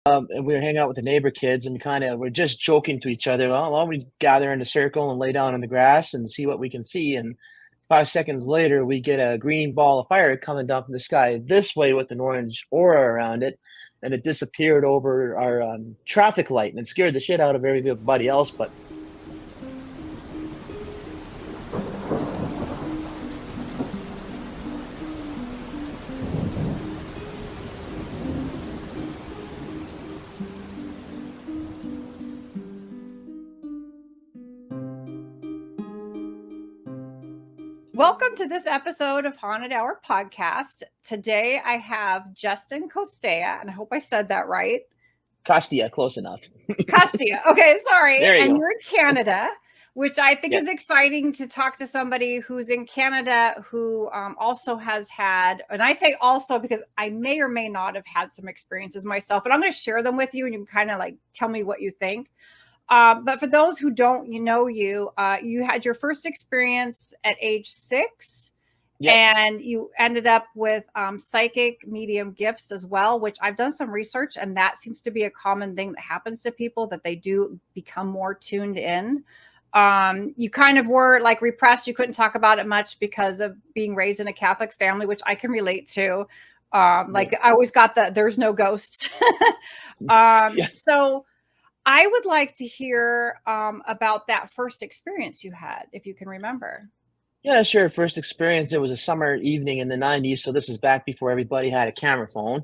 And we were hanging out with the neighbor kids and we're just joking to each other. Well, we gather in a circle and lay down in the grass and see what we can see. And 5 seconds later, we get a green ball of fire coming down from the sky this way with an orange aura around it. And it disappeared over our traffic light, and it scared the shit out of everybody else. But welcome to this episode of Haunted Hour Podcast. Today I have Justin Costea, and I hope I said that right. Costea, close enough. Costea. Okay, sorry. There you and go. You're in Canada, which I think Yep. is exciting to talk to somebody who's in Canada who also has had, and I say also because I may or may not have had some experiences myself, and I'm going to share them with you, and you can kind of like tell me what you think. But for those who don't, you had your first experience at age 6. Yep. And you ended up with psychic medium gifts as well, which I've done some research, and that seems to be a common thing that happens to people, that they do become more tuned in. You kind of were like repressed. You couldn't talk about it much because of being raised in a Catholic family, which I can relate to. I always got there's no ghosts. So I would like to hear about that first experience you had, if you can remember. Yeah, sure. First experience, it was a summer evening in the 90s, so this is back before everybody had a camera phone.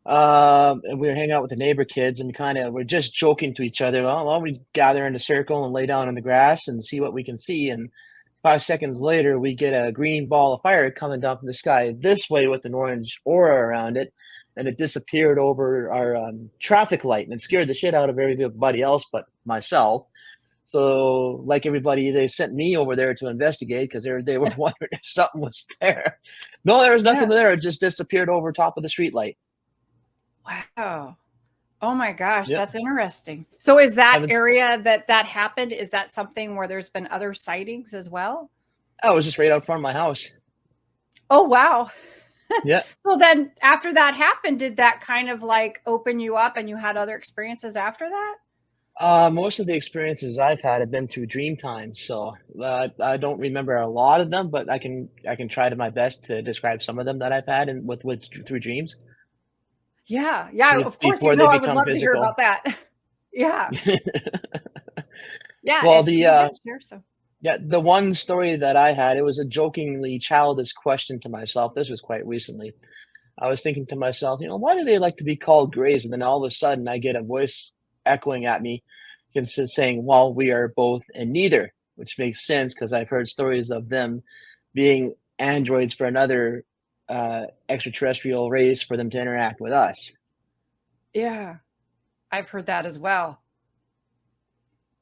And we were hanging out with the neighbor kids and we're just joking to each other. Well, we gather in a circle and lay down in the grass and see what we can see. And 5 seconds later, we get a green ball of fire coming down from the sky this way with an orange aura around it. And it disappeared over our traffic light, and it scared the shit out of everybody else but myself. So, like everybody, they sent me over there to investigate because they were wondering if something was there. No, there was nothing there. It just disappeared over top of the street light. Wow. Oh my gosh, Yep. that's interesting. So is that area that happened, is that something where there's been other sightings as well? Oh, it was just right out front of my house. Oh, wow. Yeah. So then after that happened, did that kind of like open you up and you had other experiences after that? Most of the experiences I've had have been through dream time, so I don't remember a lot of them, but I can try to my best to describe some of them that I've had and with through dreams. Yeah, of course, Before they I would become love to hear physical. about that. Yeah. Yeah. Well, the one story that I had, it was a jokingly childish question to myself. This was quite recently. I was thinking to myself, why do they like to be called grays? And then all of a sudden I get a voice echoing at me saying, well, we are both and neither, which makes sense because I've heard stories of them being androids for another extraterrestrial race for them to interact with us. Yeah, I've heard that as well.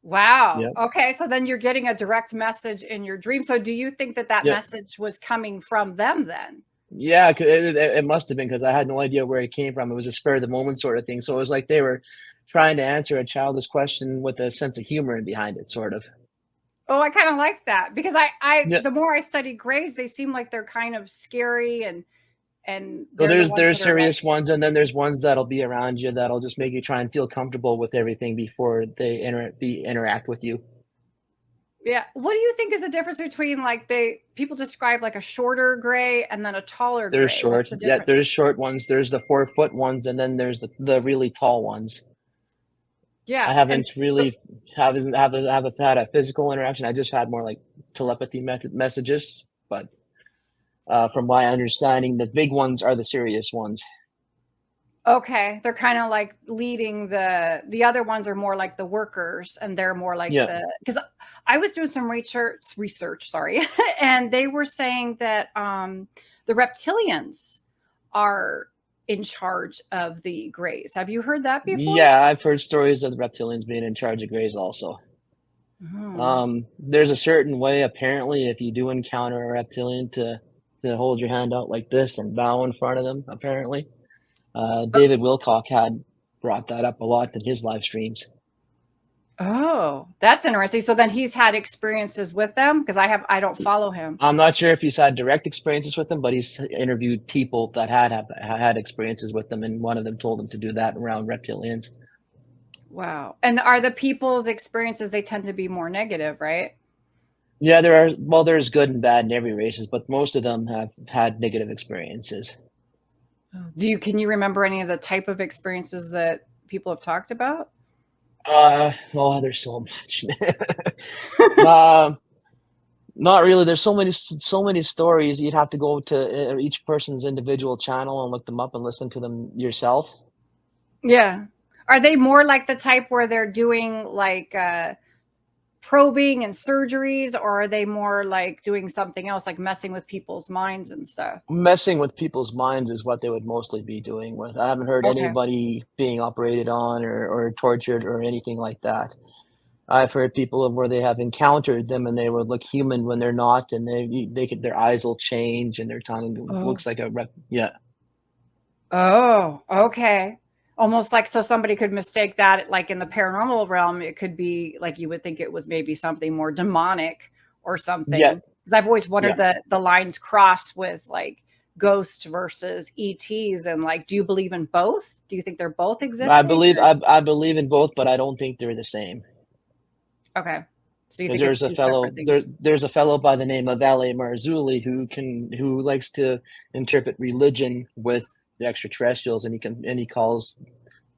Wow. Yep. Okay, so then you're getting a direct message in your dream. So do you think that Yep. message was coming from them then? Yeah, it must have been because I had no idea where it came from. It was a spur of the moment sort of thing. So it was like they were trying to answer a childish question with a sense of humor behind it, sort of. Oh, I kind of like that because the more I study grays, they seem like they're kind of scary and So there's serious ones, and then there's ones that'll be around you that'll just make you try and feel comfortable with everything before they interact with you. Yeah. What do you think is the difference between people describe like a shorter gray and then a taller gray? There's short. Yeah, there's short ones. There's the 4-foot ones, and then there's the really tall ones. Yeah. I haven't had a physical interaction. I just had more like telepathy messages, but from my understanding, the big ones are the serious ones. Okay, they're kind of like leading the other ones are more like the workers, and they're more like because I was doing some research, sorry, and they were saying that the reptilians are in charge of the grays. Have you heard that before? Yeah, I've heard stories of the reptilians being in charge of grays also. There's a certain way, apparently, if you do encounter a reptilian to hold your hand out like this and bow in front of them, apparently. David Wilcock had brought that up a lot in his live streams. Oh, that's interesting. So then he's had experiences with them because I don't follow him. I'm not sure if he's had direct experiences with them, but he's interviewed people that had experiences with them, and one of them told him to do that around reptilians. Wow. And are the people's experiences, they tend to be more negative, right? Yeah, there's good and bad in every races, but most of them have had negative experiences. Can you remember any of the type of experiences that people have talked about? Oh, there's so much. um, Not really. There's so many stories. You'd have to go to each person's individual channel and look them up and listen to them yourself. Yeah. Are they more like the type where they're doing like probing and surgeries, or are they more like doing something else, like messing with people's minds and stuff? Messing with people's minds is what they would mostly be doing with. I haven't heard Okay. anybody being operated on or tortured or anything like that. I've heard people of where they have encountered them and they would look human when they're not, and they could their eyes will change and their tongue Oh. looks like a yeah. Oh, okay. Almost like so somebody could mistake that like in the paranormal realm, it could be like you would think it was maybe something more demonic or Yeah, something. Because I've always wondered yeah. the lines cross with like ghosts versus ETs and like do you believe in both? Do you think they're both existing? Or? I believe in both, but I don't think they're the same. Okay. So you 'Cause think it's two separate things? there's a fellow by the name of L.A. Marzulli who likes to interpret religion with the extraterrestrials, and he calls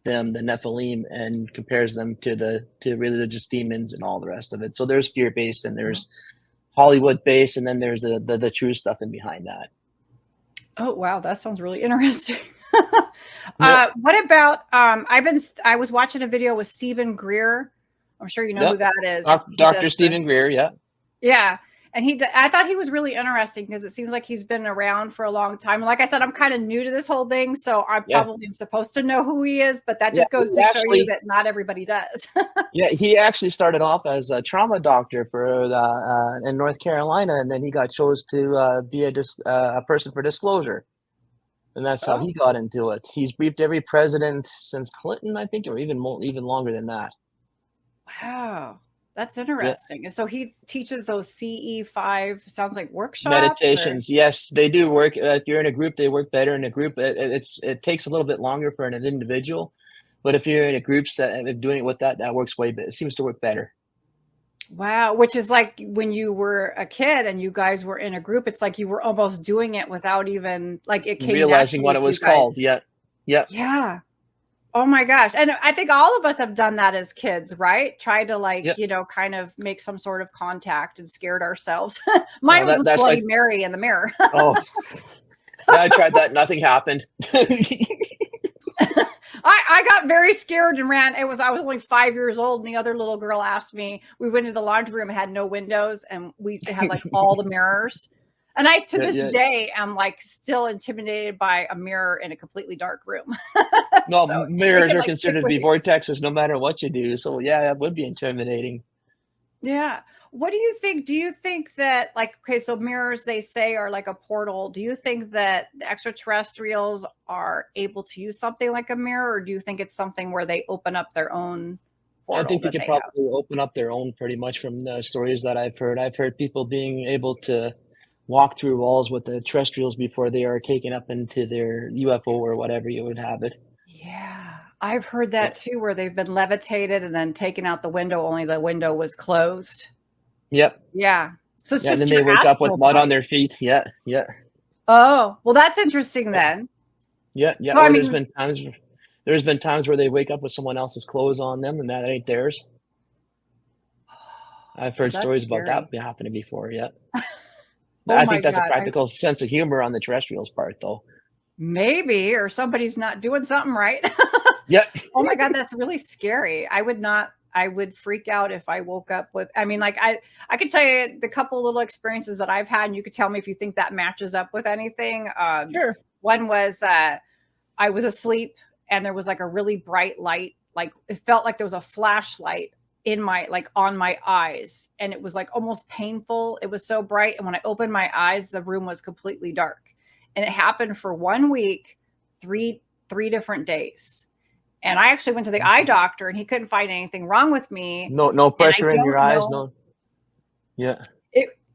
them the Nephilim and compares them to religious demons and all the rest of it. So there's fear-based and there's Hollywood-based, and then there's the true stuff in behind that. Oh wow, that sounds really interesting. Yep, What about I was watching a video with Stephen Greer. I'm sure you know who yep. that is. He does Doctor the Stephen Greer, yeah, yeah, and I thought he was really interesting because it seems like he's been around for a long time. And like I said, I'm kind of new to this whole thing, so I yeah, probably am supposed to know who he is, but that yeah. just goes to show you that not everybody does. He actually started off as a trauma doctor for in North Carolina, and then he got chose to be a person for disclosure, and that's how Oh, he got into it. He's briefed every president since Clinton, I think, or even longer than that. wow. That's Yeah, interesting. And so he teaches those CE5 sounds like workshops or meditations, yes, they do work. If you're in a group, they work better in a group. It takes a little bit longer for an individual, but if you're in a group set and doing it with that, that works way better. It seems to work better. wow, which is like when you were a kid and you guys were in a group, it's like you were almost doing it without even like it came Realizing what naturally it to you was called, guys. yeah, yeah. Yeah. Oh my gosh. And I think all of us have done that as kids, right? Tried to like, Yeah. kind of make some sort of contact and scared ourselves. Oh, Mine was with that's Bloody like, Mary in the mirror. oh, yeah, I tried that, nothing happened. I got very scared and ran. I was only 5 years old, and the other little girl asked me. We went into the laundry room, it had no windows, and it had like all the mirrors. And I to Yeah, this yeah. day am like still intimidated by a mirror in a completely dark room. No, So it mirrors can are like stick considered to with be you. vortexes no matter what you do, so yeah, that would be intimidating. Yeah. What do you think? Do you think that, like, okay, so mirrors they say are like a portal. Do you think that the extraterrestrials are able to use something like a mirror, or do you think it's something where they open up their own I portal think they that could they have? probably open up their own pretty much from the stories that I've heard. I've heard people being able to walk through walls with the terrestrials before they are taken up into their UFO or whatever you would have it. Yeah. I've heard Yeah, that too, where they've been levitated and then taken out the window, only the window was closed. yep, Yeah. So it's yeah, and then just they your wake up with astral mud on body. their feet. Yeah, yeah, Oh, well, that's interesting yeah, then. yeah, yeah. So, I Or mean, there's been times where they wake up with someone else's clothes on them, and that ain't theirs. I've oh, heard that's stories about that scary. happening before. Yeah, Oh I my think that's a God. practical sense of humor on the terrestrials' part, though. Maybe, or somebody's not doing something right. Yeah, Oh my god, that's really scary. I would freak out if I woke up with I mean, like, I could tell you the couple little experiences that I've had, and you could tell me if you think that matches up with anything. sure. One was, I was asleep, and there was, like, a really bright light, like, it felt like there was a flashlight in my like, on my eyes, and it was, like, almost painful. It was so bright, and when I opened my eyes, the room was completely dark, and it happened for 1 week, 3 different days. And I actually went to the eye doctor and he couldn't find anything wrong with me. No And I pressure in your don't eyes, know. no. Yeah.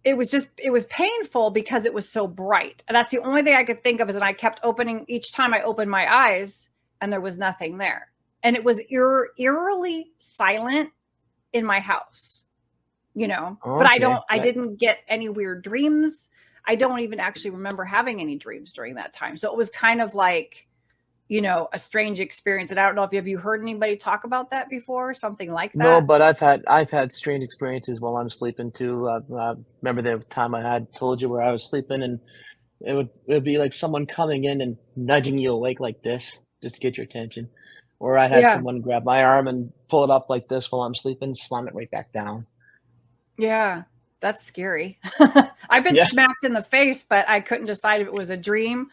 It was just, it was painful because it was so bright. And that's the only thing I could think of is, and I kept opening each time I opened my eyes and there was nothing there. And it was eerily silent in my house, but Okay. I didn't get any weird dreams. I don't even actually remember having any dreams during that time. So it was kind of like, a strange experience. And I don't know if you heard anybody talk about that before, something like No, that. but I've had strange experiences while I'm sleeping too. Remember the time I had told you where I was sleeping, and it would be like someone coming in and nudging you awake like this just to get your attention, or I had Yeah. someone grab my arm and pull it up like this while I'm sleeping, slam it right back down. Yeah. That's scary. I've been Yeah, smacked in the face, but I couldn't decide if it was a dream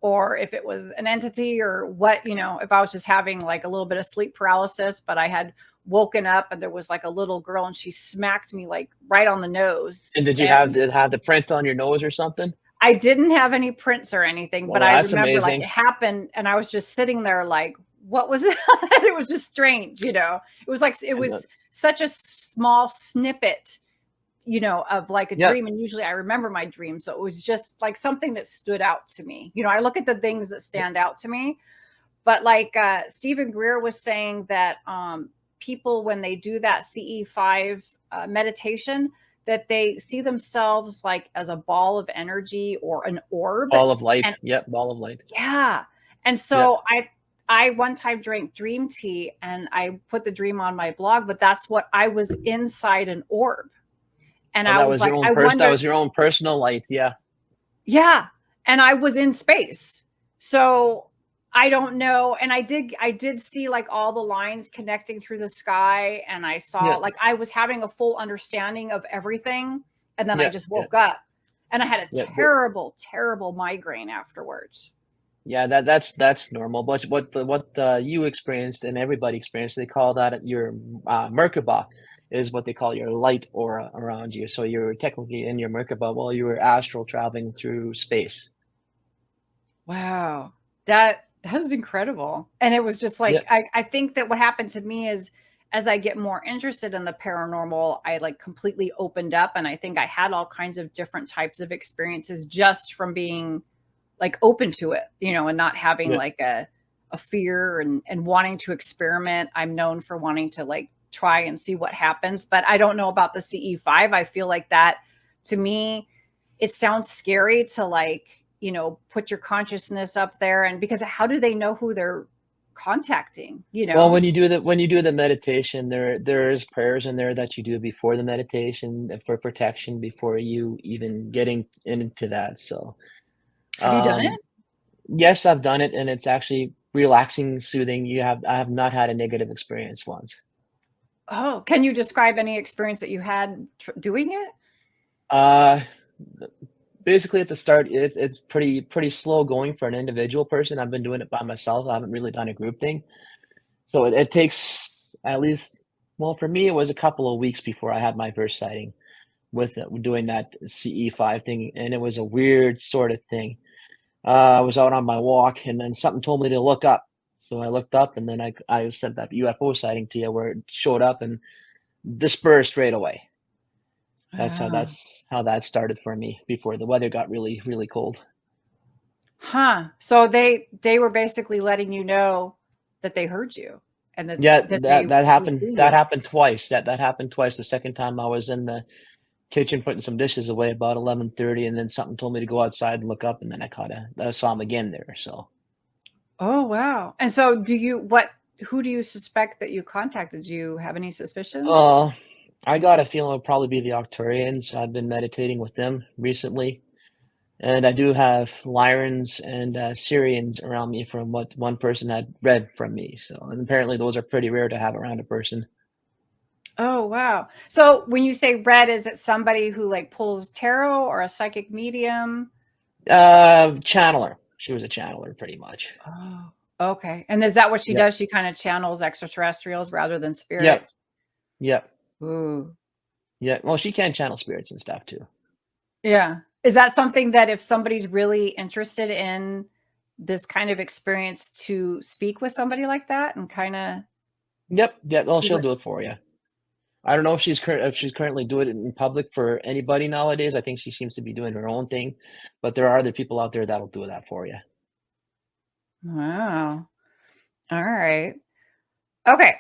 or if it was an entity or what, if I was just having like a little bit of sleep paralysis, but I had woken up and there was like a little girl and she smacked me like right on the nose. and did you have And the print on your nose or something? I didn't have any prints or anything, but Well, I that's remember like it amazing. happened and I was just sitting there like, what was it? It was just strange, It was like it And was such a small snippet, of like a yeah, dream. And usually I remember my dream. So it was just like something that stood out to me. I look at the things that stand out to me. But like Stephen Greer was saying that people, when they do that CE5 meditation, that they see themselves like as a ball of energy or an orb. ball of light. And Yep, ball of light. yeah. And Yeah. so I one time drank dream tea and I put the dream on my blog, but that's what I was inside an orb. And Oh, I that was was your like, own I that wonder, was your own personal light. Yeah. yeah. And I was in space. So I don't know. And I did see like all the lines connecting through the sky. And I saw Yeah. like I was having a full understanding of everything. And then I Yeah. just Yeah. woke up and I had a Yeah. terrible, terrible migraine afterwards. Yeah, that's normal. But what you experienced and everybody experienced, they call that your Merkaba is what they call your light aura around you. So you're technically in your Merkaba while you were astral traveling through space. Wow. That is incredible. And it was just Yeah, like I think that what happened to me is as I get more interested in the paranormal, I like completely opened up and I think I had all kinds of different types of experiences just from being like open to it, and not having yeah. like a fear and wanting to experiment. I'm known for wanting to like try and see what happens, but I don't know about the CE5. I feel like that to me it sounds scary to like, put your consciousness up there and because how do they know who they're contacting, Well, when you do the meditation, there is prayers in there that you do before the meditation for protection before you even getting into that. So, Have you done it? um, yes, I've done it, and it's actually relaxing, soothing. I have not had a negative experience once. Oh, can you describe any experience that you had doing it? Uh, Basically at the start, it's pretty slow going for an individual person. I've been doing it by myself. I haven't really done a group thing. So it takes at least, well, for me, it was a couple of weeks before I had my first sighting with doing that CE5 thing, and it was a weird sort of thing. I was out on my walk, and then something told me to look up. So I looked up, and then I sent that UFO sighting to you where it showed up and dispersed right away. Oh. That's how that started for me before the weather got really, really cold. Huh. So they were basically letting you know that they heard you and that Yeah, that that they that they happened see that you. happened twice. That happened twice. The second time I was in the kitchen putting some dishes away about 11:30, and then something told me to go outside and look up, and then I saw him again there. So, Oh, wow. And so who do you suspect that you contacted? Do you have any suspicions? uh, I got a feeling it'll probably be the Octurians. I've been meditating with them recently, and I do have Lyrans and Syrians around me from what one person had read from me. So, and apparently those are pretty rare to have around a person. Oh, wow. So when you say red, is it somebody who like pulls tarot or a psychic medium? Channeler. She was a channeler, pretty much. Oh, okay. And is that what she Yep. does? She kind of channels extraterrestrials rather than Yep. spirits? Yep. Ooh. Yeah, well, she can channel spirits and stuff too. Yeah. Is that something that if somebody's really interested in this kind of experience to speak with somebody like that and kind of Yep, yep. Well, see she'll what. do it for you. I don't know if she's currently doing it in public for anybody nowadays. I think she seems to be doing her own thing, but there are other people out there that'll do that for you. Wow. All right. Okay.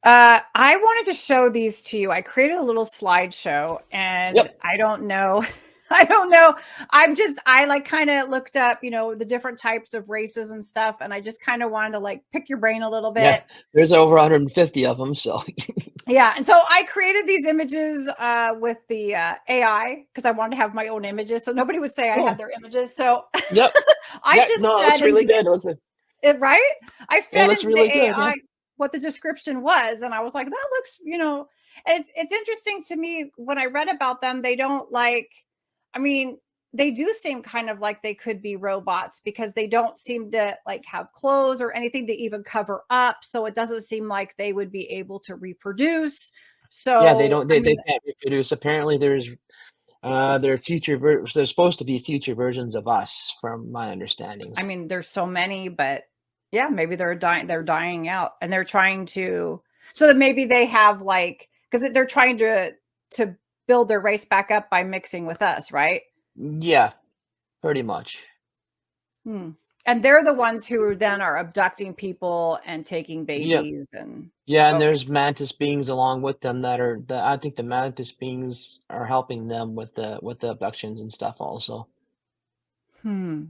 I wanted to show these to you. I created a little slideshow and Yep. I don't know. I don't know. I like kind of looked up, the different types of races and stuff. And I just kind of wanted to like pick your brain a little Yeah. bit. There's over 150 of them, so Yeah. And so I created these images with the AI because I wanted to have my own images. So nobody would say I had cool. their images. So Yep. I Yeah. just No, it looks fed really into good. It looks it, right? I it fed looks into really the good. Yeah. AI what the description was, and I was like, that looks, it's interesting to me when I read about them. They don't like, I mean, they do seem kind of like they could be robots because they don't seem to like have clothes or anything to even cover up. So it doesn't seem like they would be able to reproduce. Yeah. They So, don't. I They mean, can't reproduce. Apparently, there's supposed to be future versions of us, from my understandings. there's so many, but yeah, maybe they're dying out and they're trying to, so that maybe they have like, because they're trying to build their race back up by mixing with us, right? Yeah, pretty much. Hmm. And they're the ones who then are abducting people and taking Yep. babies and Yeah, and okay. there's mantis beings along with them that are I think the mantis beings are helping them with the abductions and stuff also. Hmm.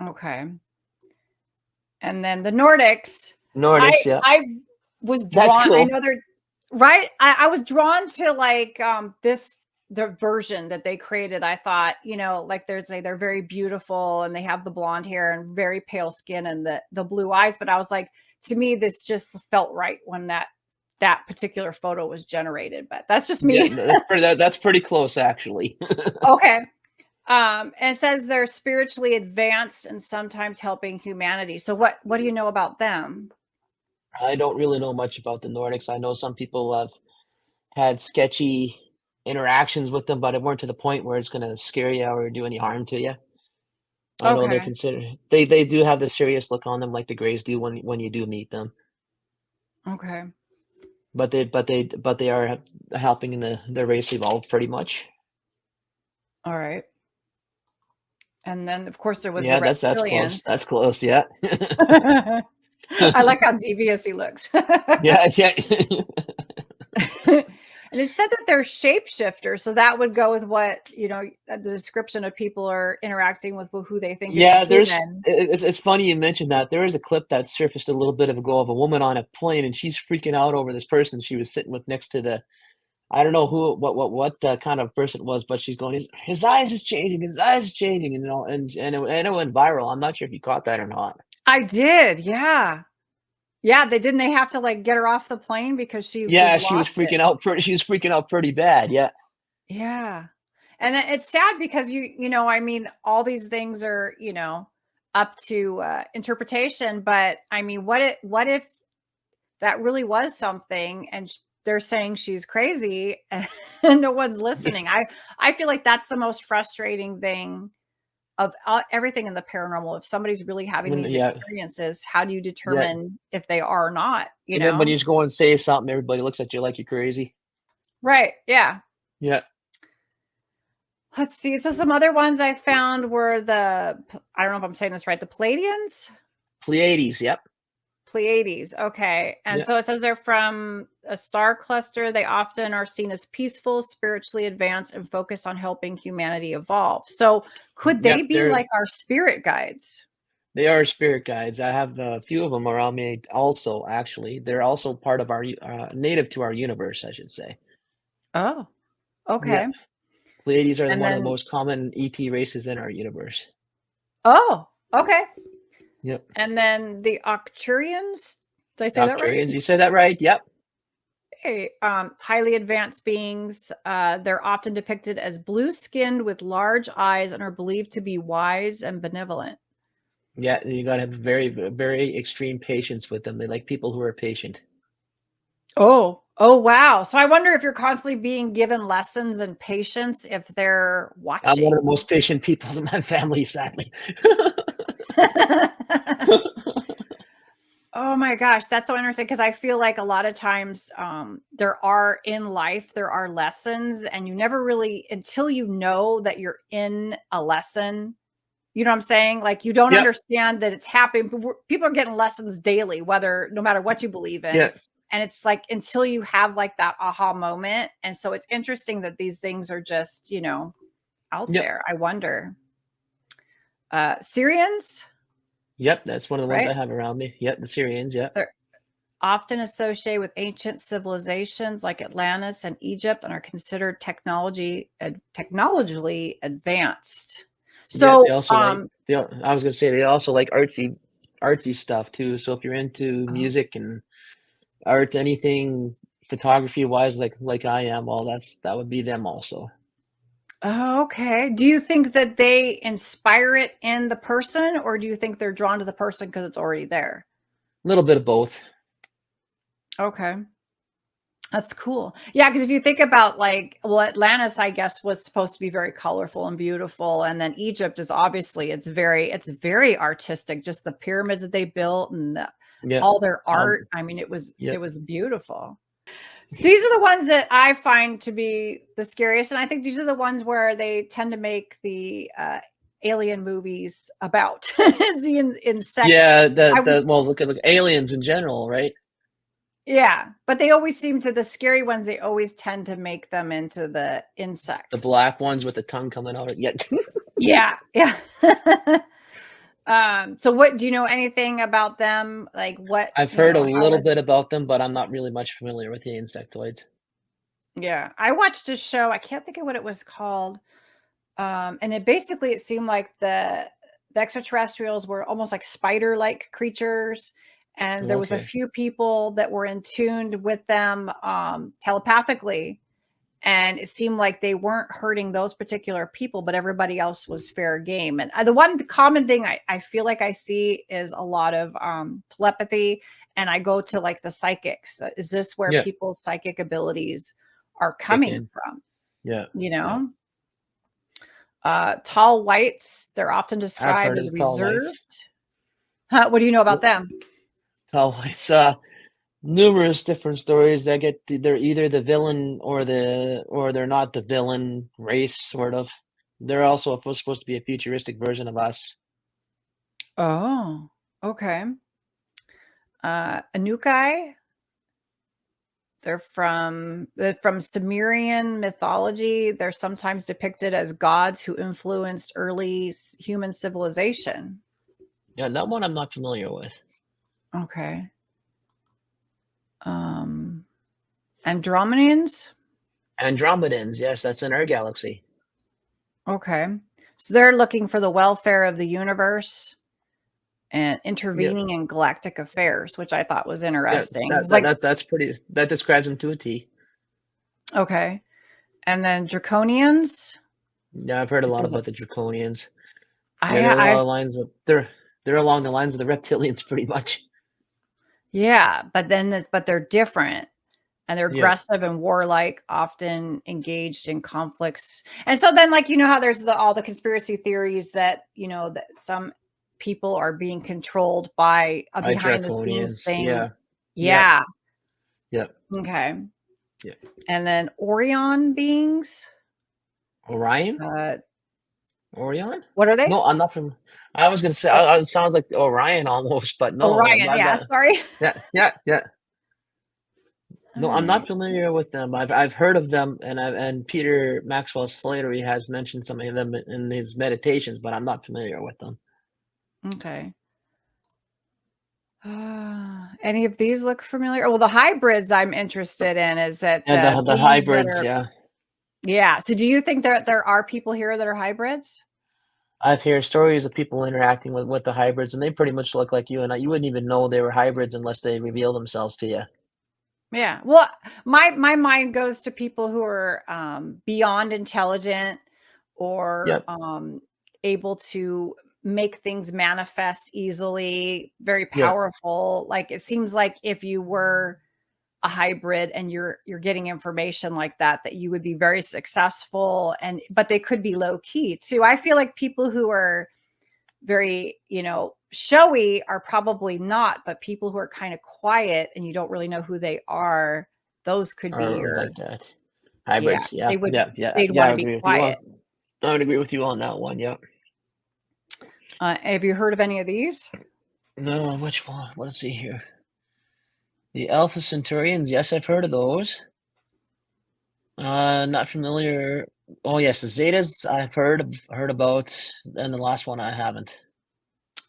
Okay. And then the Nordics, I Nordics, yeah. I was That's drawn. I cool. know they're right. I was drawn to like this the version that they created. I thought, like they're very beautiful and they have the blonde hair and very pale skin and the blue eyes. But I was like, to me, this just felt right when that particular photo was generated. But that's just Yeah, me. no, that's pretty close actually. Okay. And it says they're spiritually advanced and sometimes helping humanity. So what do you know about them? I don't really know much about the Nordics. I know some people have had sketchy interactions with them, but it weren't to the point where it's gonna scare you or do any harm to you. I know they're Okay. considered they do have the serious look on them like the Greys do when you do meet them. Okay. But they are helping in the race evolve pretty much. All right. And then, of course, there was the Yeah, that's close. reptilians. That's close, yeah. I like how devious he looks. Yeah, yeah. And it said that they're shapeshifters, so that would go with what the description of people are interacting with who they think is a Yeah, human. it's funny you mentioned that. There is a clip that surfaced a little bit ago of a woman on a plane, and she's freaking out over this person she was sitting with next to the I don't know who what kind of person it was, but she's going, "His eyes is changing, his eyes is changing," and it went viral. I'm not sure if you caught that or not. I did, yeah, yeah. They have to like get her off the plane because she just Yeah, lost it. she was freaking out pretty bad, yeah. Yeah. And it's sad because all these things are, up to interpretation, but I mean, what if that really was something and they're saying she's crazy and no one's listening? I feel like that's the most frustrating thing of everything in the paranormal. If somebody's really having When these yeah, experiences, how do you yeah, determine if they are or not, and then when you just go and say something, everybody looks at you like you're crazy. Right. Yeah. Yeah, Let's see. So some other ones I found were I don't know if I'm saying this right, the Palladians? Pleiades, yep, Pleiades. Okay. And yeah, so it says they're from a star cluster. They often are seen as peaceful, spiritually advanced, and focused on helping humanity evolve. So could they yep, be like our spirit guides? they are spirit guides. I have a few of them around me also, actually. They're also part of native to our universe, I should say. Oh, Yeah. okay. Pleiades are And one of the then, most common ET races in our universe. oh, okay. Yep. And then the Octurians. Did I say that right? Octarians, you said that right? Yep. Highly advanced beings. They're often depicted as blue skinned with large eyes and are believed to be wise and benevolent. Yeah, you gotta have very extreme patience with them. They like people who are patient. Oh, wow. So I wonder if you're constantly being given lessons in patience if they're I'm one of the watching. most patient people in my family, sadly. Oh my gosh, that's so interesting because I feel like a lot of times there are in life, there are lessons, and you never really, until you know that you're in a lesson, you know what I'm saying? Like you don't Yep. understand that it's happening. People are getting lessons daily, whether no matter what you believe in. Yeah. And it's like until you have like that aha moment. And so it's interesting that these things are just, out Yep. there. I wonder. Syrians, Yep. That's one of the ones I right? have around me. Yep. The Syrians. Yep. They're often associated with ancient civilizations like Atlantis and Egypt and are considered technologically advanced. Yeah. They So, also like, I was going to say, they also like artsy stuff too. So if you're into oh, music and art, anything photography wise, like I am, well, that would be them also. oh, okay. Do you think that they inspire it in the person, or do you think they're drawn to the person because it's already there? A little bit of both. Okay. That's cool. Yeah, because if you think about like, well, Atlantis, I guess, was supposed to be very colorful and beautiful, and then Egypt is obviously it's very artistic. Just the pyramids that they built and Yeah. all their Um, art. I mean, it was yeah. it was beautiful. These are the ones that I find to be the scariest, and I think these are the ones where they tend to make the alien movies about is the insect. Yeah. I was Well, look aliens in general, right? Yeah, but they always seem to the scary ones, they always tend to make them into the The insects. black ones with the tongue coming out. Yeah. Yeah, yeah. So what do you know anything about them? Like what, I've heard a how little would bit about them, but I'm not really much familiar with the insectoids. yeah. I watched a show, I can't think of what it was called. And it seemed like the extraterrestrials were almost like spider-like creatures. And there was a Okay. few people that were in tuned with them telepathically. And it seemed like they weren't hurting those particular people, but everybody else was fair game. And the one common thing I feel like I see is a lot of telepathy, and I go to like the psychics. Is this where Yeah. people's psychic abilities are Kick coming in. from? Yeah. You Yeah. know, tall whites, they're often I've described heard of as the tall reserved. whites. Huh, what do you know about Yep. them? Tall whites. Numerous different stories that they're either the villain or they're not the villain race, sort of. They're also supposed to be a futuristic version of us. Oh, okay. Anukai, they're from Sumerian mythology. They're sometimes depicted as gods who influenced early human civilization. Yeah, that one I'm not familiar with. Okay. Um, Andromedans. Andromedans, yes, that's in our galaxy. Okay. So they're looking for the welfare of the universe and Yeah, intervening in galactic affairs, which I thought was yeah, interesting. that, It's that like, that's pretty. That describes them to a T. okay. And then Draconians. Yeah, I've heard a This lot is a about the Draconians. Yeah, I they're I've along the lines of they're along the lines of the reptilians, pretty much. yeah, but they're different. And they're Yeah, aggressive and warlike, often engaged in conflicts. And so then, like, how there's all the conspiracy theories that, that some people are being controlled by a by behind the scenes Draconians. thing. Yeah, yep, Yeah. yep, Okay. yep. And then Orion beings. Orion, Uh, Orion. what are they? No, I'm not from. I was gonna say Oh, it sounds like Orion almost, but no, Orion. Yeah. Sorry. yeah, yeah, yeah. All No, I'm not right. familiar with them. I've heard of them, and Peter Maxwell Slattery has mentioned some of them in his meditations, but I'm not familiar with them. Okay. Any of these look familiar? Well, the hybrids I'm interested in is that Yeah, the the beings that hybrids. are Yeah, yeah. So do you think there are people here that are hybrids? I've heard stories of people interacting with the hybrids, and they pretty much look like you and I. You wouldn't even know they were hybrids unless they reveal themselves to you. Yeah. Well, my mind goes to people who are beyond intelligent or Yep, able to make things manifest easily, very yeah, powerful. Like it seems like if you were a hybrid and you're getting information like that you would be very successful, and but they could be low key too. I feel like people who are very, showy are probably not, but people who are kind of quiet and you don't really know who they are, those could be Or your, like that. yeah, Hybrids. Yeah. they'd Yeah. want I to be agree with you quiet. on. I would agree with you on that one. Yeah. Have you heard of any of these? No, which one? Let's see here. The Alpha Centaurians. Yes, I've heard of those. Not familiar. Oh yes, the Zetas I've heard about, and the last one I haven't.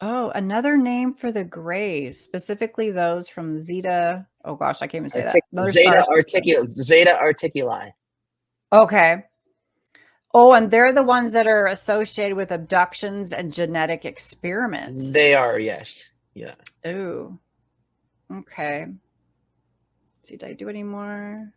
Oh, another name for the grays, specifically those from Zeta. Oh gosh, I can't even say that. Another star system. Zeta Articuli. Okay. Oh, and they're the ones that are associated with abductions and genetic experiments. They are, yes. Yeah. Oh, okay. Let's see, did I do any more?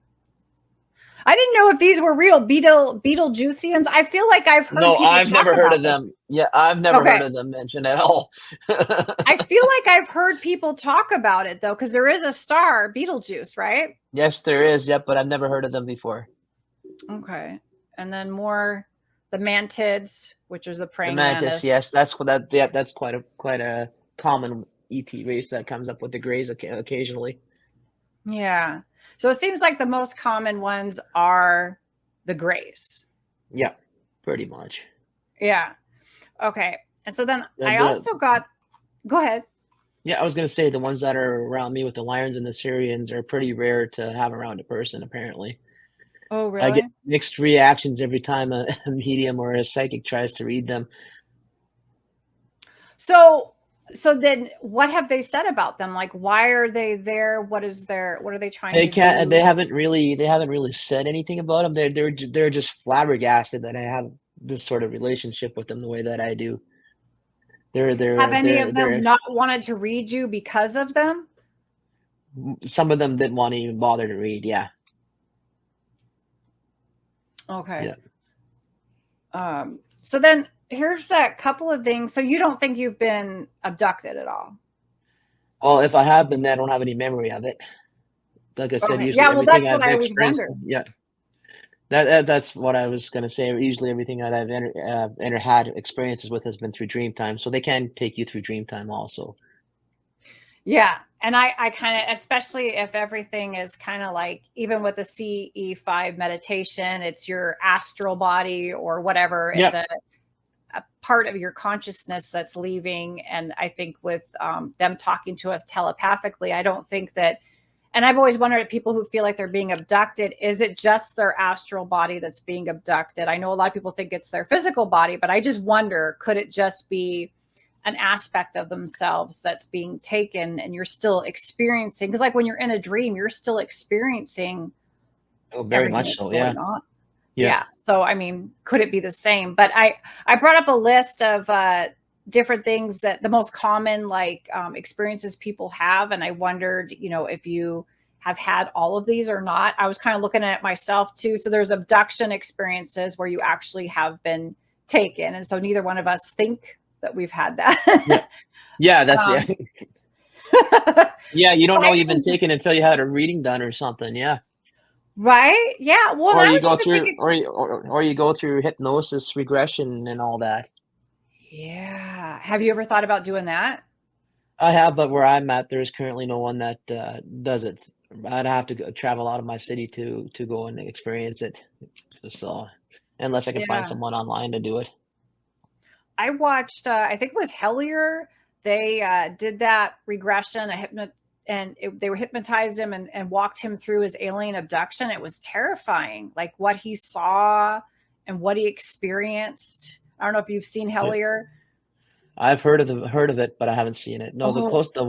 I didn't know if these were real Beetlejuicians. I feel like I've heard No, people I've talk never heard about of this. them. Yeah, I've never heard Okay. of them mentioned at all. I feel like I've heard people talk about it though, because there is a star, Beetlejuice, right? Yes, there is. Yep, but I've never heard of them before. Okay. And then more the mantids, which is the The praying mantis, mantis. yes, that's what that. Yeah, that's quite a common ET race that comes up with the Greys occasionally. Yeah. So it seems like the most common ones are the grays. Yeah, pretty much. Yeah. Okay. And so then I The also got, go ahead. Yeah, I was gonna say the ones that are around me with the Lions and the Syrians are pretty rare to have around a person, apparently. Oh, I get really? mixed reactions every time a medium or a psychic tries to read them. So then what have they said about them? Like, why are they there? What are they trying They to can't. do? They haven't really said anything about them. They're just flabbergasted that I have this sort of relationship with them the way that I do. Have any of them They're not wanted to read you because of them? some of them didn't want to even bother to read. Yeah, Okay. yeah. So then here's a couple of things. So you don't think you've been abducted at all? Well, if I have been, I don't have any memory of it. Like I said, Okay. usually Yeah, well, everything that's what I've I always experienced. wondered. Yeah, that's what I was gonna say. Usually, everything that I've had experiences with has been through dream time, so they can take you through dream time also. Yeah. And I kind of, especially if everything is kind of like, even with the CE5 meditation, it's your astral body or whatever. It's Yep. a part of your consciousness that's leaving. And I think with them talking to us telepathically, I don't think that, and I've always wondered, at people who feel like they're being abducted, is it just their astral body that's being abducted? I know a lot of people think it's their physical body, but I just wonder, could it just be an aspect of themselves that's being taken and you're still experiencing? Because like when you're in a dream, you're still experiencing Oh, very everything much that's so. Yeah. going on. Yeah. Yeah. So, I mean, could it be the same? But I brought up a list of different things that the most common like experiences people have. And I wondered, if you have had all of these or not. I was kind of looking at it myself too. So there's abduction experiences where you actually have been taken. And so neither one of us think that we've had Yeah. that. Yeah. That's yeah. um, Yeah. You so don't know I you've been even just, taken until you had a reading done or something. Yeah. right. Yeah. Well, and Or I you was go even through, thinking, or you go through hypnosis regression and all that. yeah. Have you ever thought about doing that? I have, but where I'm at, there's currently no one that does it. I'd have to travel out of my city to go and experience it. So, unless I can find Yeah. someone online to do it. I watched, I think it was Hellier. They did that regression, they were hypnotized him and walked him through his alien abduction. It was terrifying, like what he saw and what he experienced. I don't know if you've seen Yeah. Hellier. I've heard of it, but I haven't seen it. No, Oh, the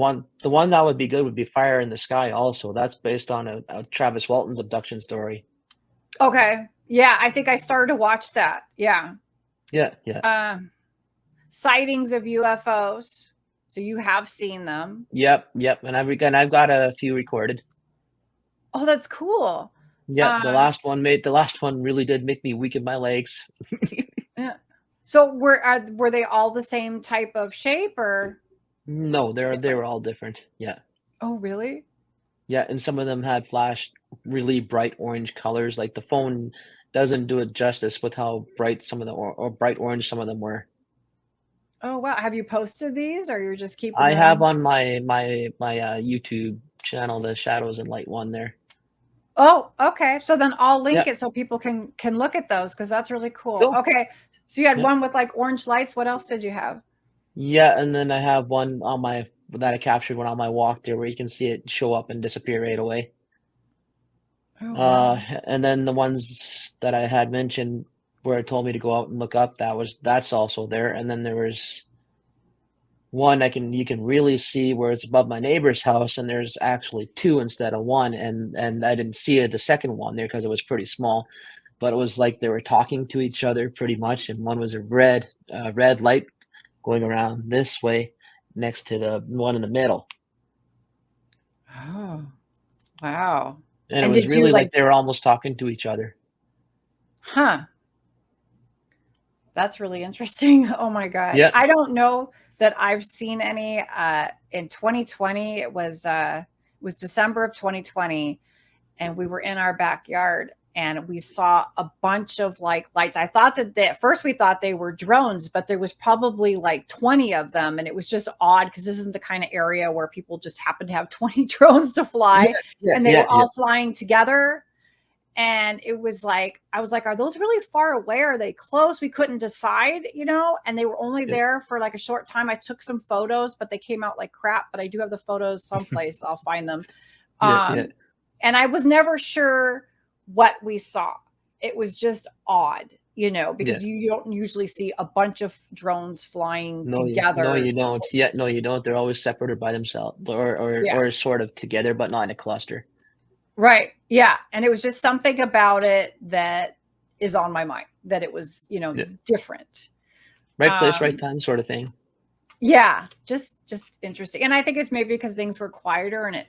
one that would be good would be Fire in the Sky. Also, that's based on a Travis Walton's abduction story. okay. Yeah, I think I started to watch that. Yeah. Yeah, yeah, Sightings of UFOs. So you have seen them. yep. And I've got a few recorded. Oh, that's cool. Yep, Um, the last one really did make me weaken my legs. yeah. So were they all the same type of shape or No, they different? were all different. Yeah. Oh, really? Yeah, and some of them had flashed really bright orange colors. Like the phone doesn't do it justice with how bright some of the or bright orange some of them were. Oh, wow. Have you posted these or you're just keeping I have them? on my YouTube channel, the Shadows and Light one there. Oh, okay. So then I'll link Yeah. it so people can look at those because that's really cool. Cool. Okay. So you had Yeah. one with like orange lights. What else did you have? Yeah, and then I have one on my that I captured one on my walk there where you can see it show up and disappear right away. Oh, wow. And then the ones that I had mentioned where it told me to go out and look up, that's also there. And then there was one you can really see where it's above my neighbor's house, and there's actually two instead of one, and I didn't see the second one there because it was pretty small, but it was like they were talking to each other pretty much, and one was a red light going around this way next to the one in the middle. Oh, wow. And it And was did you really like, like they were almost talking to each other. huh? That's really interesting. Oh my God. Yeah. I don't know that I've seen any in 2020. It was December of 2020 and we were in our backyard and we saw a bunch of like lights. I thought that at first we thought they were drones, but there was probably like 20 of them. And it was just odd because this isn't the kind of area where people just happen to have 20 drones to Yeah, fly. yeah, And they yeah, were yeah, all flying together. And it was like, I was like, are those really far away? Are they close? We couldn't decide, you know, and they were only yeah, there for like a short time. I took some photos, but they came out like crap. But I do have the photos someplace. I'll find them. yeah, yeah, Um, and I was never sure what we saw. It was just odd, you know, yeah. because you don't usually see a bunch of drones flying No, together. you don't. Yeah, no, you don't. They're always separated by themselves, Yeah. or sort of together, but not in a cluster. Right. Yeah. And it was just something about it that is on my mind that it was, you know, Yeah, different. right place, right Um, time, sort of thing. yeah, just interesting. And I think it's maybe because things were quieter and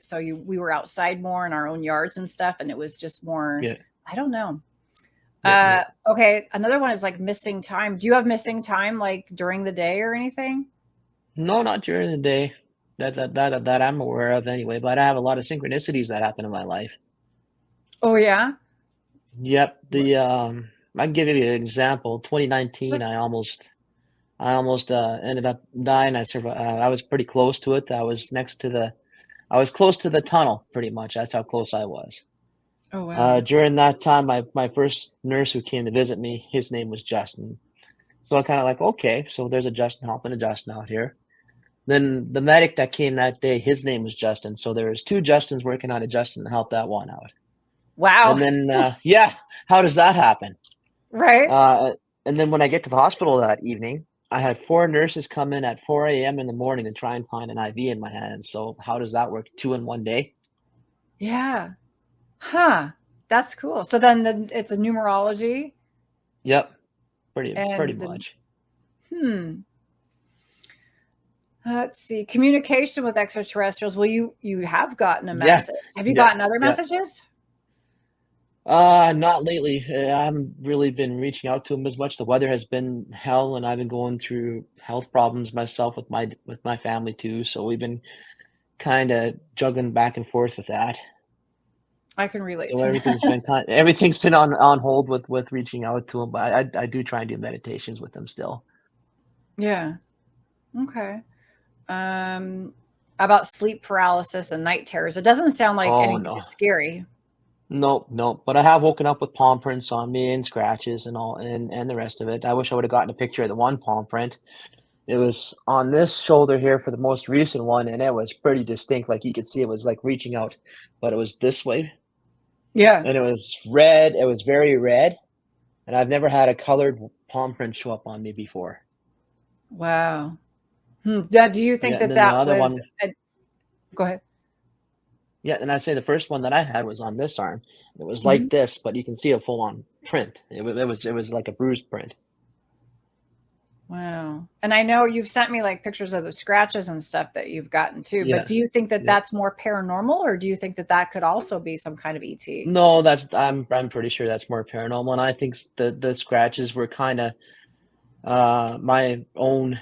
we were outside more in our own yards and stuff, and it was just more, Yeah, I don't know. yeah, yeah. Okay, another one is like missing time. Do you have missing time like during the day or anything? No, not during the day that I'm aware of anyway. But I have a lot of synchronicities that happen in my life. Oh yeah. Yep. I can give you an example. So- 2019, I almost ended up dying. I survived. I was pretty close to it. I was close to the tunnel, pretty much. That's how close I was. Oh wow. During that time, my first nurse who came to visit me, his name was Justin. So I kind of like, okay, so there's a Justin helping a Justin out here. Then the medic that came that day, his name was Justin. So there was two Justins working on a Justin to help that one out. And Wow. then, yeah, how does that happen? Right? Uh, and then when I get to the hospital that evening, I had four nurses come in at 4 a.m. in the morning to try and find an IV in my hand. So how does that work? Two in one day? Yeah. Huh. That's cool. So then it's a numerology Yep, pretty and the much. hmm. Let's see. Communication with extraterrestrials. Well, you have gotten a Yeah, message. Have you yeah, gotten other yeah. messages? Not lately. I haven't really been reaching out to him as much. The weather has been hell, and I've been going through health problems myself with my family too. So we've been kind of juggling back and forth with that. I can relate So to that. everything's been on hold with reaching out to him. But I do try and do meditations with him still. Yeah. Okay. Um, about sleep paralysis and night terrors. It doesn't sound like Oh anything no, is scary. nope, nope. But I have woken up with palm prints on me and scratches and all and the rest of it. I wish I would have gotten a picture of the one palm print. It was on this shoulder here for the most recent one, and it was pretty distinct. Like you could see it was like reaching out, but it was this way, Yeah. and it was red. It was very red, and I've never had a colored palm print show up on me before. Wow. Now, do you think Yeah, and that then the that other was one, go ahead. yeah, and I'd say the first one that I had was on this arm. It was Mhm. like this, but you can see a full on print. It was like a bruised print. Wow. And I know you've sent me like pictures of the scratches and stuff that you've gotten too, but Yeah, do you think that yeah. that's more paranormal or do you think that that could also be some kind of ET? No, I'm pretty sure that's more paranormal, and I think the scratches were kind of my own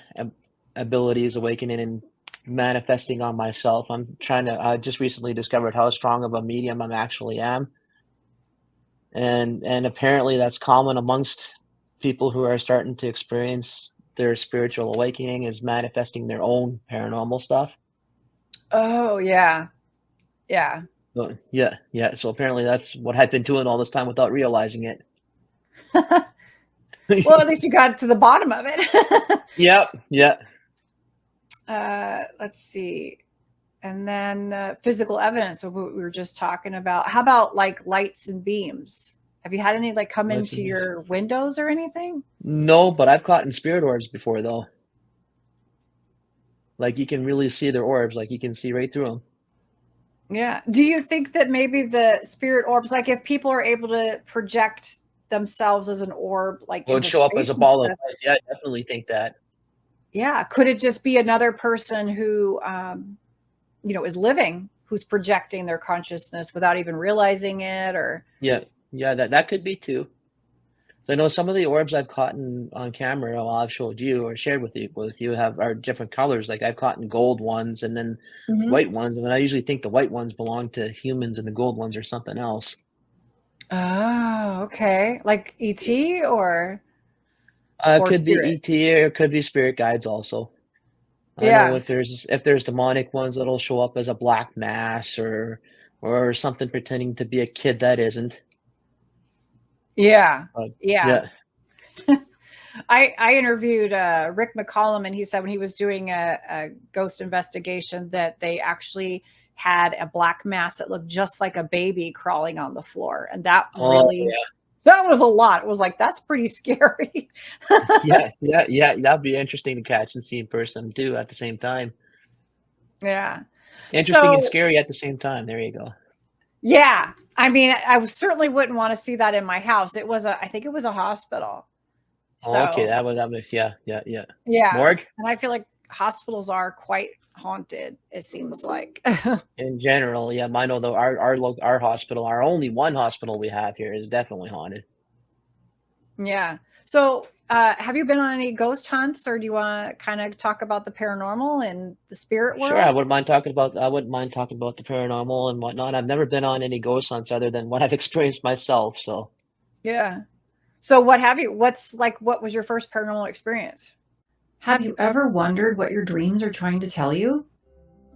abilities awakening and manifesting on myself. I just recently discovered how strong of a medium I actually am. And apparently that's common amongst people who are starting to experience their spiritual awakening is manifesting their own paranormal stuff. Oh, yeah. Yeah. So, yeah, yeah. So apparently that's what I've been doing all this time without realizing it. Well, at least you got to the bottom of it. Yep, yeah. Let's see. And then physical evidence of what we were just talking about. How about like lights and beams? Have you had any like come Nice into and nice. your windows or anything? No, but I've caught in spirit orbs before though. Like you can really see their orbs, like you can see right through them. Yeah. Do you think that maybe the spirit orbs, like if people are able to project themselves as an orb, like It would into show up space as a and ball of stuff, light. Yeah, I definitely think that. yeah, could it just be another person who, is living, who's projecting their consciousness without even realizing it? Or Yeah, yeah, that could be too. So I know some of the orbs I've caught on camera, well, I've showed you or shared with you have are different colors. Like I've caught in gold ones and then Mhm. white ones, and I usually think the white ones belong to humans and the gold ones are something else. Oh, okay. Like ET It or could be spirit. ET or it could be spirit guides also. I know Yeah. if there's demonic ones that'll show up as a black mass or something pretending to be a kid that isn't. Yeah. But Yeah. yeah. I interviewed Rick McCollum, and he said when he was doing a ghost investigation that they actually had a black mass that looked just like a baby crawling on the floor. And Oh yeah. that was a lot. It was like, that's pretty scary. Yeah, yeah, yeah. That'd be interesting to catch and see in person too at the same time. Yeah. Interesting and So, scary at the same time. There you go. yeah. I mean, I certainly wouldn't want to see that in my house. I think it was a hospital. Oh, okay, So, that was yeah, yeah, yeah. yeah. Morgue And I feel like hospitals are quite haunted, it seems like. in general, yeah. I know though our hospital, our only one hospital we have here is definitely haunted. Yeah. So, have you been on any ghost hunts, or do you want to kind of talk about the paranormal and the spirit Sure, world? I wouldn't mind talking about the paranormal and whatnot. I've never been on any ghost hunts other than what I've experienced myself. So Yeah. So, what was your first paranormal experience? Have you ever wondered what your dreams are trying to tell you?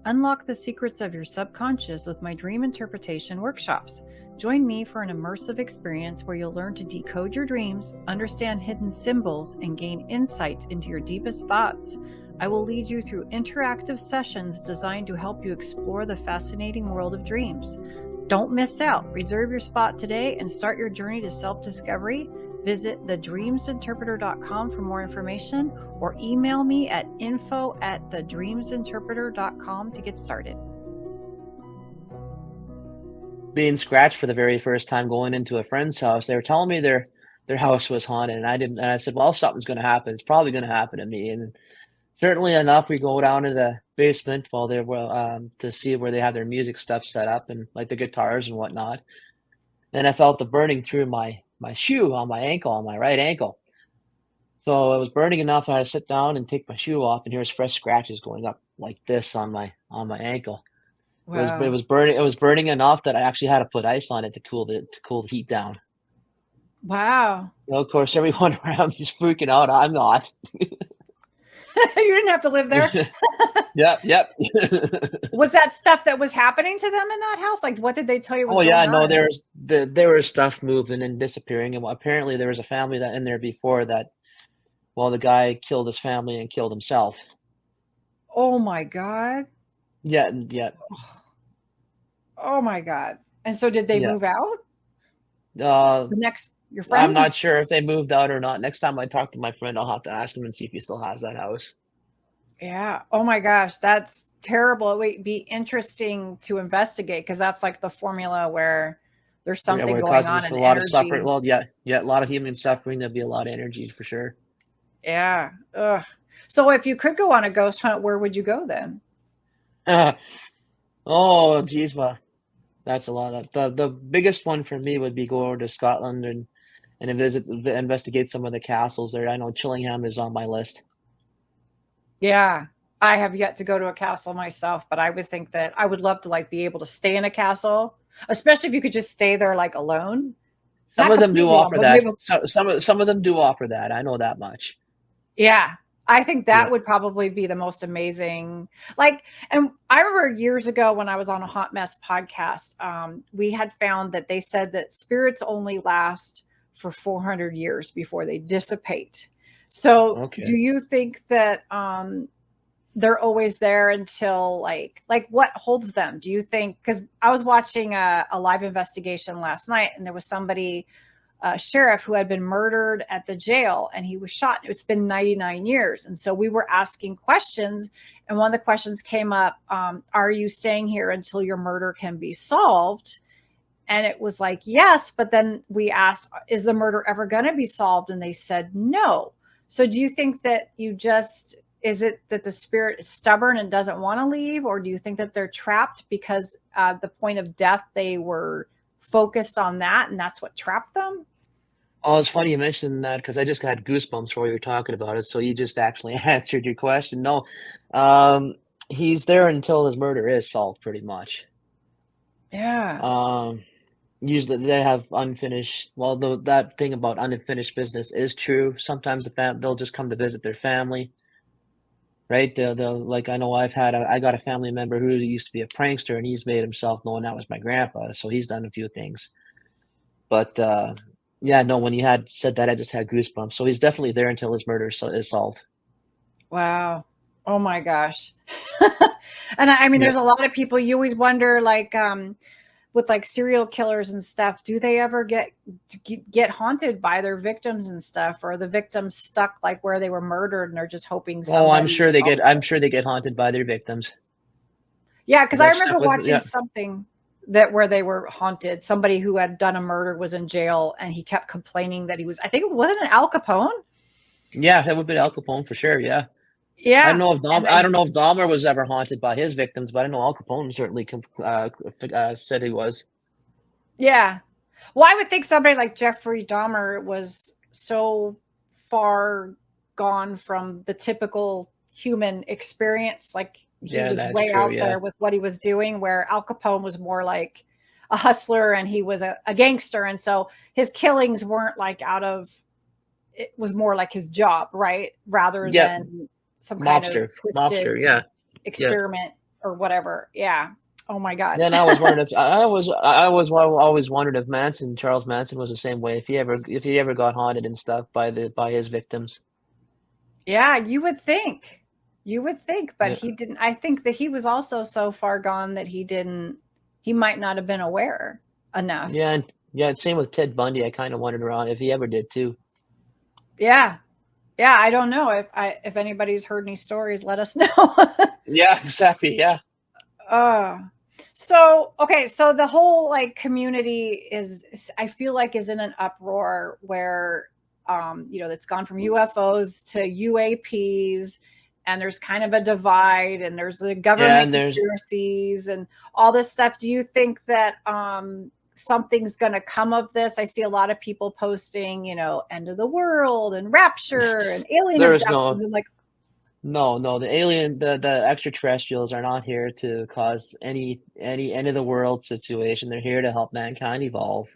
Unlock the secrets of your subconscious with my dream interpretation workshops. Join me for an immersive experience where you'll learn to decode your dreams, understand hidden symbols, and gain insights into your deepest thoughts. I will lead you through interactive sessions designed to help you explore the fascinating world of dreams. Don't miss out. Reserve your spot today and start your journey to self-discovery. Visit thedreamsinterpreter.com for more information or email me at info@thedreamsinterpreter.com to get started. being scratched for the very first time going into a friend's house, they were telling me their house was haunted, and I didn't. And I said, "Well, something's going to happen. It's probably going to happen to me." And certainly enough, we go down to the basement while they're to see where they have their music stuff set up and like the guitars and whatnot. And I felt the burning through my shoe on my ankle, on my right ankle. So it was burning enough. I had to sit down and take my shoe off, and here's fresh scratches going up like this on my ankle. It Wow. was burning. It was burning enough that I actually had to put ice on it to cool the heat down. Wow. Of course, everyone around me is freaking out. I'm not. You didn't have to live there. Yep, yep. Was that stuff that was happening to them in that house? Like, what did they tell you was Oh yeah, going no, on? there was stuff moving and disappearing, and apparently there was a family that in there before that. Well, the guy killed his family and killed himself. Oh my God. Yeah, yeah, Oh my God. And so did they yeah. move out? Uh, Your I'm friend? not sure if they moved out or not. Next time I talk to my friend, I'll have to ask him and see if he still has that house. Yeah. Oh my gosh. That's terrible. It would be interesting to investigate because that's like the formula where there's Yeah, something where it going causes on us a in lot of suffering. energy. Well, yeah, yeah, a lot of human suffering. There'll be a lot of energy for sure. Yeah. Ugh. So if you could go on a ghost hunt, where would you go then? Oh, geez, well, that's a lot. The biggest one for me would be go over to Scotland and investigate some of the castles there. I know Chillingham is on my list. Yeah. I have yet to go to a castle myself, but I would think that I would love to like be able to stay in a castle, especially if you could just stay there like alone. Some Not of them do completely alone, offer but be that. able. Some of them do offer that. I know that much. Yeah. I think Yeah. that would probably be the most amazing. Like, and I remember years ago when I was on a Hot Mess podcast, we had found that they said that spirits only last for 400 years before they dissipate. So, do Okay. you think that they're always there until like what holds them? Do you think? Because I was watching a live investigation last night, and there was somebody, sheriff who had been murdered at the jail, and he was shot. It's been 99 years. And so we were asking questions, and one of the questions came up, are you staying here until your murder can be solved? And it was like, yes. But then we asked, is the murder ever going to be solved? And they said no. So do you think that is it that the spirit is stubborn and doesn't want to leave? Or do you think that they're trapped because the point of death, they were focused on that and that's what trapped them? Oh, it's funny you mentioned that because I just got goosebumps while you were talking about it. So you just actually answered your question. No, um, he's there until his murder is solved, pretty much. Yeah. Um, Usually they have unfinished. Well, though that thing about unfinished business is true. Sometimes they'll just come to visit their family, right? They'll like I know I got a family member who used to be a prankster and he's made himself known. That was my grandpa, so he's done a few things. But yeah, no, when you had said that, I just had goosebumps. So he's definitely there until his murder is solved. Wow. Oh my gosh. And I mean, Yeah. there's a lot of people you always wonder, like, with like serial killers and stuff, do they ever get haunted by their victims and stuff, or are the victims stuck like where they were murdered and they're just hoping Oh, somebody I'm sure they get haunted by their victims. Yeah, Because because I that's remember stuck with watching yeah. something that where they were haunted. Somebody who had done a murder was in jail, and he kept complaining that he was. I think it wasn't an Al Capone. Yeah, that would be Al Capone for sure. Yeah. Yeah, and I then don't know if Dahmer was ever haunted by his victims, but I know Al Capone certainly said he was. yeah. Well, I would think somebody like Jeffrey Dahmer was so far gone from the typical human experience. Like he Yeah, was that's way true. out Yeah. there with what he was doing, where Al Capone was more like a hustler and he was a gangster. And so his killings weren't like it was more like his job, right? Rather Yeah. than some kind of Mobster. twisted Mobster. Yeah. Yeah. experiment or whatever. Yeah. Oh my God. Yeah, and I was wondering if always wondered if Charles Manson was the same way. If he ever got haunted and stuff by his victims. Yeah, you would think. You would think, but Yeah. he didn't. I think that he was also so far gone that he might not have been aware enough. And same with Ted Bundy. I kind of wondered around if he ever did too. Yeah. Yeah. I don't know if anybody's heard any stories, let us know. Yeah, exactly. Yeah. uh, so, okay. So the whole like community I feel like is in an uproar where, it's gone from UFOs to UAPs, and there's kind of a divide, and there's the Yeah, government and there's conspiracies and all this stuff. Do you think that something's going to come of this? I see a lot of people posting, end of the world and rapture and alien there is no abductions, and like, no the extraterrestrials are not here to cause any end of the world situation. They're here to help mankind evolve.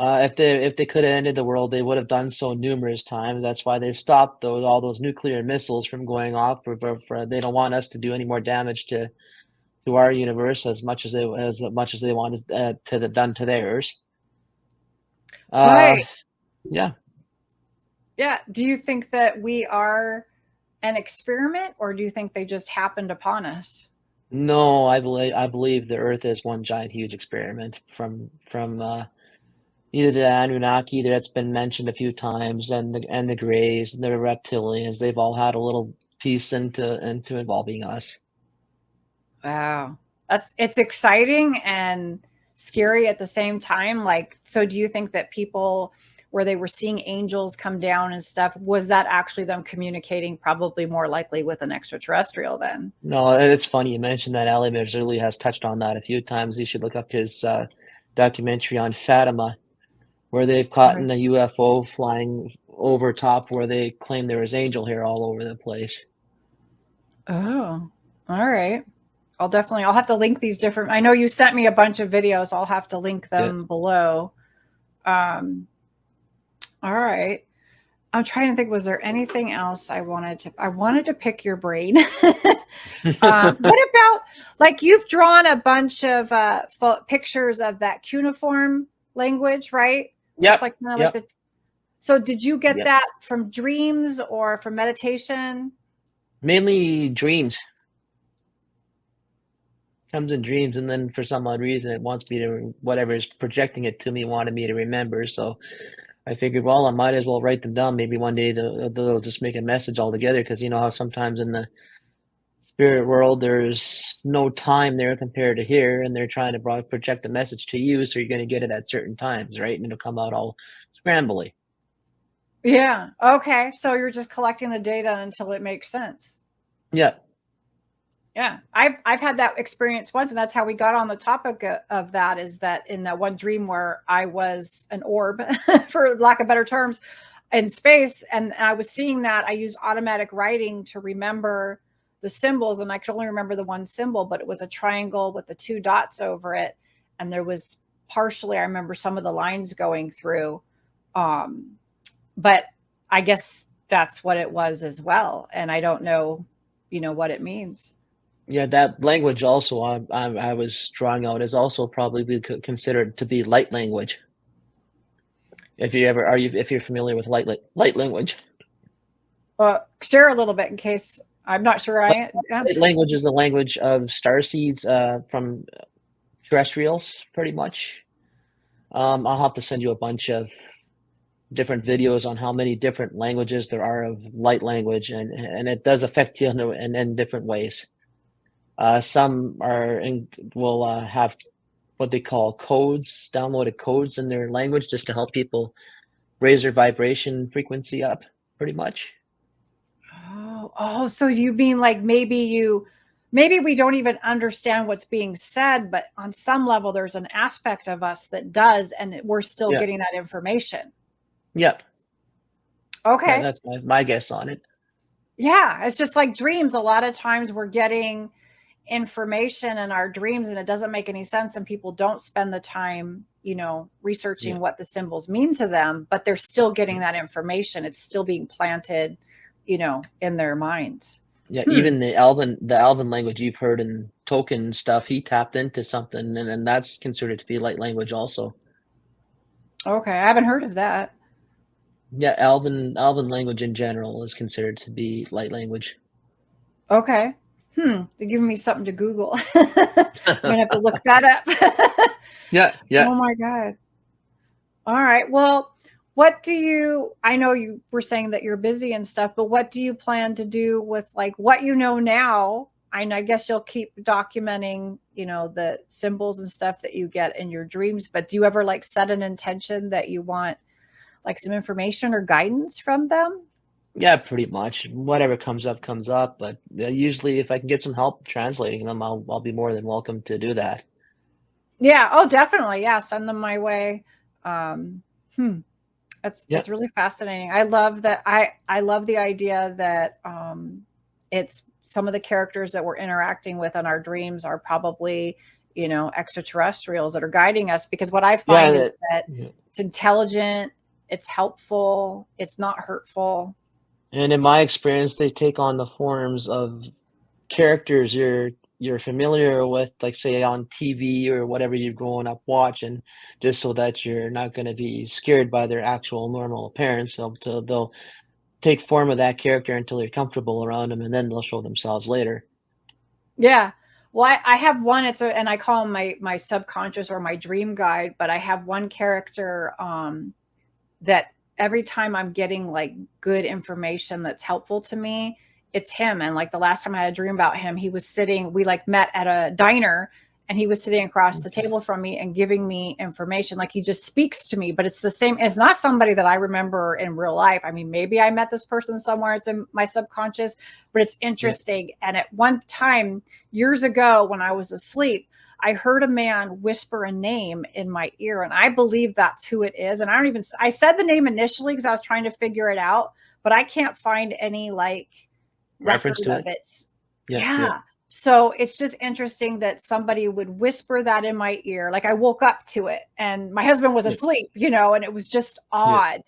If they could have ended the world, they would have done so numerous times. That's why they've stopped all those nuclear missiles from going off. They don't want us to do any more damage to our universe as much as they want done to theirs. Uh, right. yeah. Yeah. Do you think that we are an experiment, or do you think they just happened upon us? No, I believe the Earth is one giant huge experiment from either the Anunnaki that's been mentioned a few times, and the Greys and the reptilians. They've all had a little piece into involving us. Wow. It's exciting and scary at the same time. Like, so do you think that people where they were seeing angels come down and stuff, was that actually them communicating, probably more likely with an extraterrestrial then? No, and it's funny you mentioned that. Ali Marzulli has touched on that a few times. You should look up his documentary on Fatima, where they've caught in a UFO flying over top, where they claim there is angel hair all over the place. Oh, all right. I'll have to link these different. I know you sent me a bunch of videos. I'll have to link Yeah. them below. All right. I'm trying to think, was there anything else I wanted to pick your brain. What about, like, you've drawn a bunch of pictures of that cuneiform language, right? It's Yep, like kind of like yep, the, so did you get yep. that from dreams or from meditation? Mainly dreams. Comes in dreams, and then for some odd reason, it wants me to whatever is projecting it to me wanted me to remember. So I figured, well, I might as well write them down. Maybe one day they'll just make a message altogether. Because you know how sometimes in the spirit world there's no time there compared to here, and they're trying to project a message to you, so you're going to get it at certain times, right? And it'll come out all scrambly. Yeah. Okay. So you're just collecting the data until it makes sense. Yeah. Yeah, I've had that experience once, and that's how we got on the topic of that. Is that in that one dream where I was an orb, for lack of better terms, in space, and I was seeing that. I used automatic writing to remember the symbols, and I could only remember the one symbol, but it was a triangle with the two dots over it, and there was partially I remember some of the lines going through, um, but I guess that's what it was as well, and I don't know, what it means. Yeah, that language also I was drawing out is also probably considered to be light language. If you're familiar with light language. Share a little bit in case I'm not sure I am. Light language is the language of star seeds from terrestrials, pretty much. I'll have to send you a bunch of different videos on how many different languages there are of light language, and it does affect you in different ways. Some will have what they call codes, downloaded codes in their language just to help people raise their vibration frequency up, pretty much. Oh, so you mean like maybe we don't even understand what's being said, but on some level there's an aspect of us that does, and we're still Yeah, getting that information. yeah, Okay. that's my guess on it. Yeah, it's just like dreams. A lot of times we're getting information in our dreams and it doesn't make any sense, and people don't spend the time, Yeah, researching what the symbols mean to them, but they're still getting that information. It's still being planted, in their minds. yeah. Hmm. Even the Alvin language you've heard in token stuff, he tapped into something, and that's considered to be light language also. Okay, I haven't heard of that. Yeah, Alvin language in general is considered to be light language. Okay. They're giving me something to Google. I'm gonna have to look that up. Yeah, yeah. Oh my God. All right. Well, I know you were saying that you're busy and stuff, but what do you plan to do with like what you know now? I guess you'll keep documenting, the symbols and stuff that you get in your dreams, but do you ever like set an intention that you want like some information or guidance from them? Yeah, pretty much. Whatever comes up, comes up. But usually, if I can get some help translating them, I'll be more than welcome to do that. Yeah. Oh, definitely. Yeah. Send them my way. Um, hmm. Yeah, It's really fascinating. I love that. I love the idea that it's some of the characters that we're interacting with in our dreams are probably, extraterrestrials that are guiding us. Because what I yeah, find is that yeah. it's intelligent, it's helpful, it's not hurtful. And in my experience, they take on the forms of characters you're familiar with, like say on TV or whatever you're growing up watching, just so that you're not going to be scared by their actual normal appearance. They'll take form of that character until you're comfortable around them, and then they'll show themselves later. Yeah. Well, I have one. And I call him my subconscious or my dream guide. But I have one character that every time I'm getting like good information that's helpful to me, it's him. And like the last time I had a dream about him, we like met at a diner, and he was sitting across the Okay. table from me and giving me information. Like he just speaks to me, but it's the same. It's not somebody that I remember in real life. I mean, maybe I met this person somewhere. It's in my subconscious, but it's Yeah. interesting. And at one time years ago when I was asleep, I heard a man whisper a name in my ear, and I believe that's who it is. And I said the name initially because I was trying to figure it out, but I can't find any like Reference record to of it. it. Yeah, yeah, Yeah. So it's just interesting that somebody would whisper that in my ear. Like I woke up to it and my husband was yeah, asleep, and it was just yeah. odd.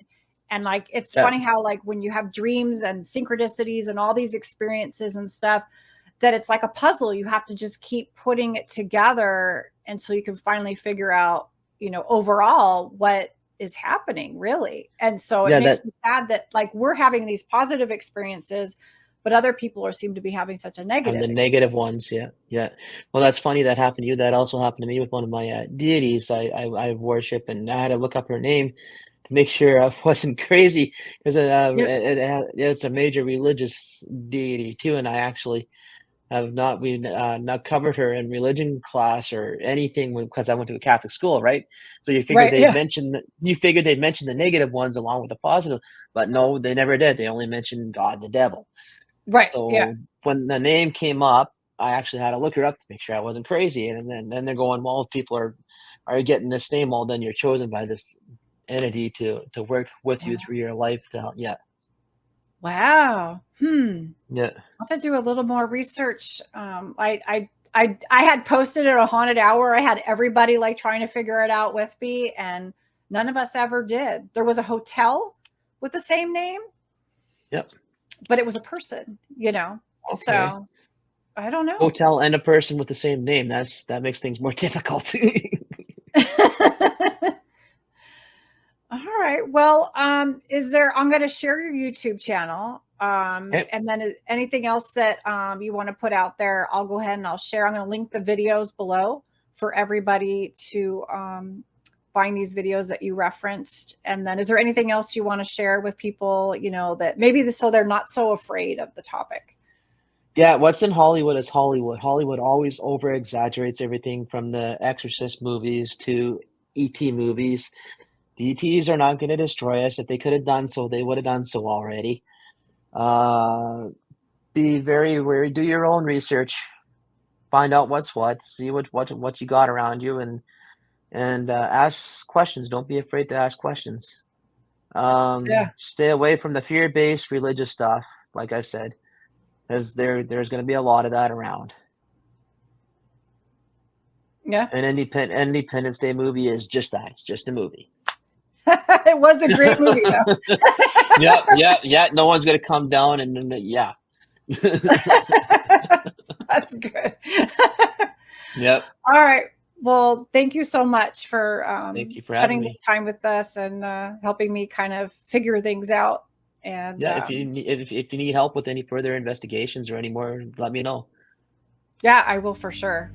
And like, it's Yeah. funny how like when you have dreams and synchronicities and all these experiences and stuff, that it's like a puzzle. You have to just keep putting it together until you can finally figure out, overall what is happening really. And so it Yeah, makes that me sad that like we're having these positive experiences, but other people seem to be having such a I'm negative the negative ones. Yeah, yeah. Well, that's funny that happened to you. That also happened to me with one of my deities I worship, and I had to look up her name to make sure I wasn't crazy because Yep. it's a major religious deity too, and I actually have not we not covered her in religion class or anything because I went to a Catholic school, right? So Right. Yeah. you figured they'd mention the negative ones along with the positive, but no, they never did. They only mentioned God, and the devil. Right. Yeah. So when the name came up, I actually had to look her up to make sure I wasn't crazy. And then they're going, well, people are getting this name. Well, then you're chosen by this entity to work with you through your life. Yeah, Wow. yeah. I'll have to do a little more research. I had posted at a haunted hour. I had everybody like trying to figure it out with me, and none of us ever did. There was a hotel with the same name, Yep. but it was a person, Okay. So I don't know. Hotel and a person with the same name. That makes things more difficult. All right. Well, I'm going to share your YouTube channel. Okay. And then anything else that you want to put out there, I'll go ahead and I'll share. I'm going to link the videos below for everybody to find these videos that you referenced. And then is there anything else you want to share with people, that maybe so they're not so afraid of the topic? Yeah, what's in Hollywood is Hollywood. Hollywood always over exaggerates everything from the Exorcist movies to ET movies. The ETs are not going to destroy us. If they could have done so, they would have done so already. Uh, be very wary. Do your own research. Find out what's what. See what you got around you, and ask questions. Don't be afraid to ask questions. Yeah. Stay away from the fear-based religious stuff. Like I said, because there's going to be a lot of that around. Yeah. An Independence Day movie is just that. It's just a movie. It was a great movie though. Yeah. No one's gonna come down and yeah. That's good. Yep. All right. Well, thank you so much for Thank you for having spending me. this time with us and helping me kind of figure things out. And Yeah, if you need help with any further investigations or any more, let me know. yeah, I will for sure.